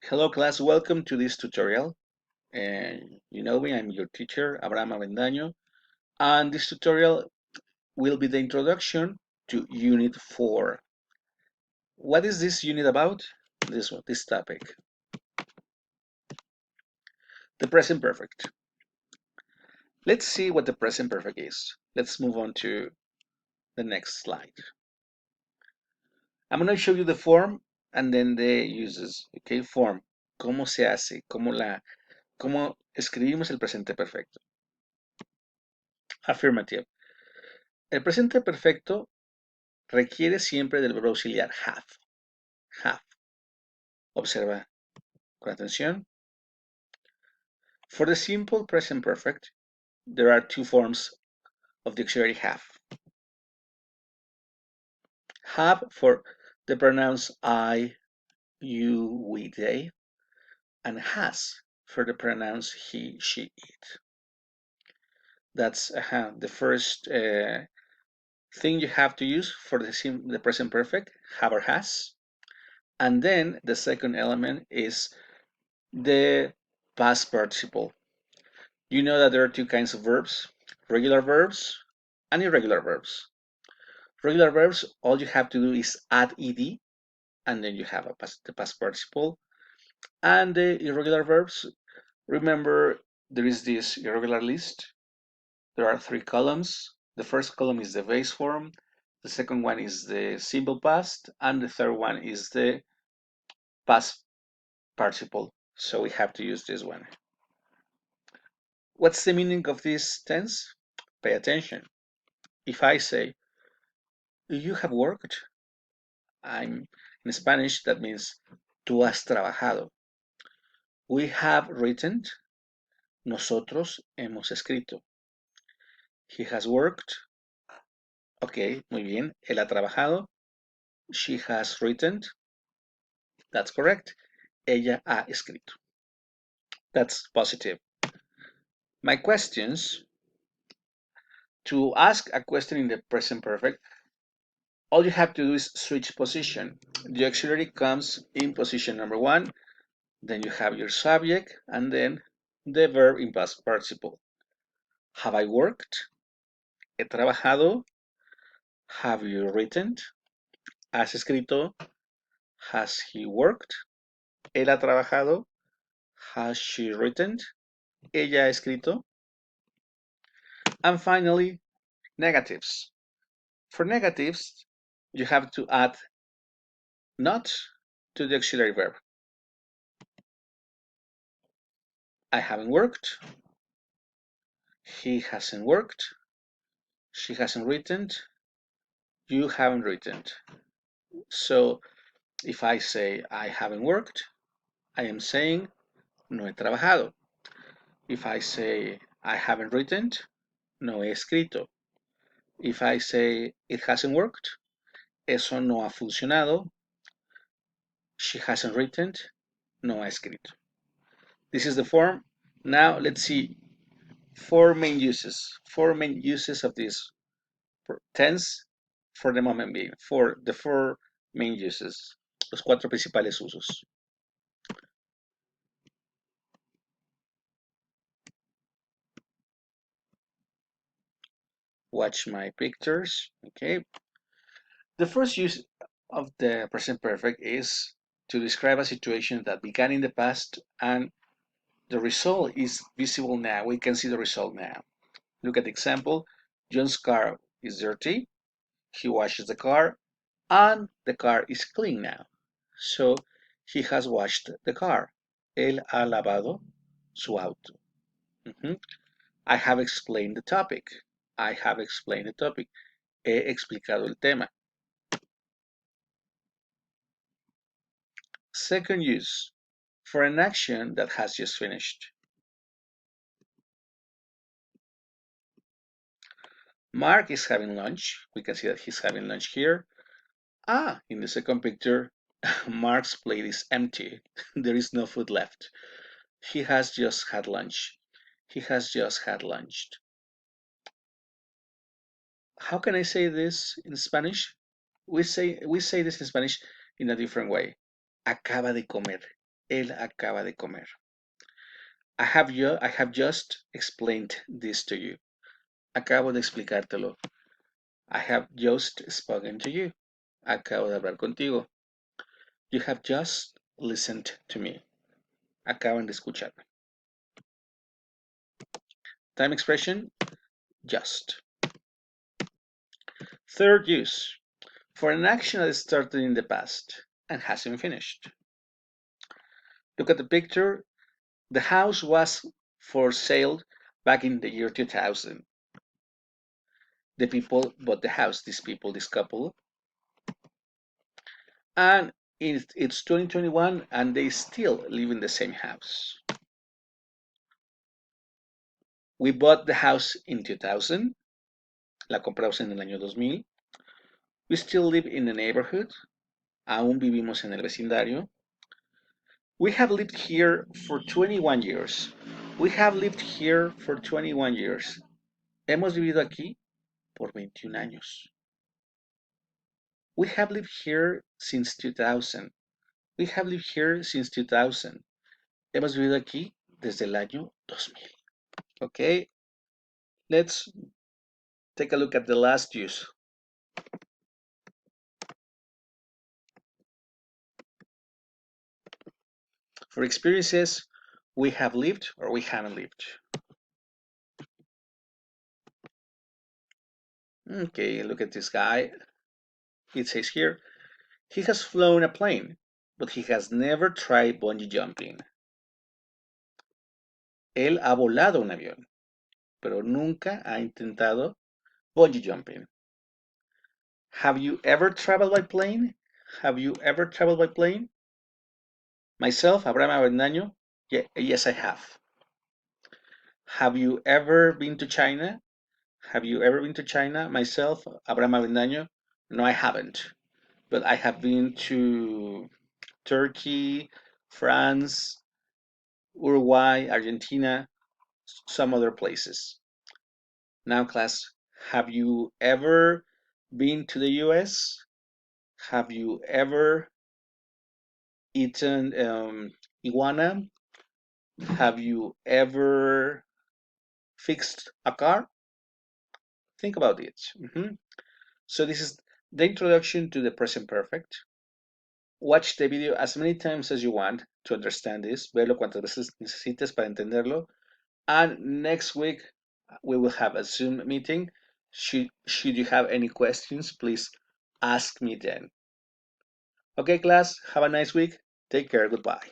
Hello class, welcome to this tutorial. And you know me, I'm your teacher, Abraham Avendaño. And this tutorial will be the introduction to Unit 4. What is this unit about? This topic. The present perfect. Let's see what the present perfect is. Let's move on to the next slide. I'm going to show you the form and then the uses. Okay, form. ¿Cómo se hace? ¿Cómo escribimos el presente perfecto? Affirmative. El presente perfecto requiere siempre del verbo auxiliar have. Have. Observa con atención. For the simple present perfect, there are two forms of the auxiliary have. Have for the pronouns I, you, we, they, and has for the pronouns he, she, it. That's the first thing you have to use for the present perfect, have or has. And then the second element is the past participle. You know that there are two kinds of verbs, regular verbs and irregular verbs. Regular verbs, all you have to do is add ed, and then you have the past participle. And the irregular verbs, remember there is this irregular list. There are three columns. The first column is the base form, the second one is the simple past, and the third one is the past participle. So we have to use this one. What's the meaning of this tense? Pay attention. If I say, you have worked, I'm in Spanish, that means tú has trabajado. We have written, nosotros hemos escrito. He has worked, ok, muy bien, él ha trabajado. She has written, that's correct. Ella ha escrito. That's positive. My questions, to ask a question in the present perfect, all you have to do is switch position. The auxiliary comes in position number 1, then you have your subject, and then the verb in past participle. Have I worked? He trabajado. Have you written? ¿Has escrito? Has he worked? Él ha trabajado. Has she written? Ella ha escrito. And finally, negatives. For negatives, you have to add not to the auxiliary verb. I haven't worked. He hasn't worked. She hasn't written. You haven't written. So if I say I haven't worked, I am saying no he trabajado. If I say I haven't written, no he escrito. If I say it hasn't worked, eso no ha funcionado. She hasn't written, no ha escrito. This is the form. Now let's see four main uses of this tense for the moment being. For the four main uses, los cuatro principales usos. Watch my pictures. Okay. The first use of the present perfect is to describe a situation that began in the past and the result is visible now. We can see the result now. Look at the example. John's car is dirty. He washes the car and the car is clean now. So he has washed the car. Él ha lavado su auto. I have explained the topic. I have explained the topic. He explicado el tema. Second use, for an action that has just finished. Mark is having lunch. We can see that he's having lunch here. In the second picture, Mark's plate is empty. There is no food left. He has just had lunch. He has just had lunch. How can I say this in Spanish? We say this in Spanish in a different way. Acaba de comer. Él acaba de comer. I have just explained this to you. Acabo de explicártelo. I have just spoken to you. Acabo de hablar contigo. You have just listened to me. Acaban de escucharme. Time expression, just. Third use, for an action that started in the past and hasn't finished. Look at the picture. The house was for sale back in the year 2000. The people bought the house, these people, this couple, and it's 2021 and they still live in the same house. We bought the house in 2000. La compramos en el año 2000. We still live in the neighborhood. Aún vivimos en el vecindario. We have lived here for 21 years. We have lived here for 21 years. Hemos vivido aquí por 21 años. We have lived here since 2000. We have lived here since 2000. Hemos vivido aquí desde el año 2000. Okay, let's take a look at the last use. For experiences, we have lived or we haven't lived. Okay, look at this guy. It says here, he has flown a plane, but he has never tried bungee jumping. Él ha volado un avión, pero nunca ha intentado bungee jumping. Have you ever traveled by plane? Have you ever traveled by plane? Myself, Abraham Avendaño, yes, I have. Have you ever been to China? Have you ever been to China? Myself, Abraham Avendaño, no, I haven't. But I have been to Turkey, France, Uruguay, Argentina, some other places. Now, class, have you ever been to the US? Have you ever eaten iguana? Have you ever fixed a car? Think about it. So this is the introduction to the present perfect. Watch the video as many times as you want to understand this. Verlo cuantas veces necesites para entenderlo. And next week we will have a Zoom meeting. Should you have any questions, please ask me then. Okay, class, have a nice week. Take care. Goodbye.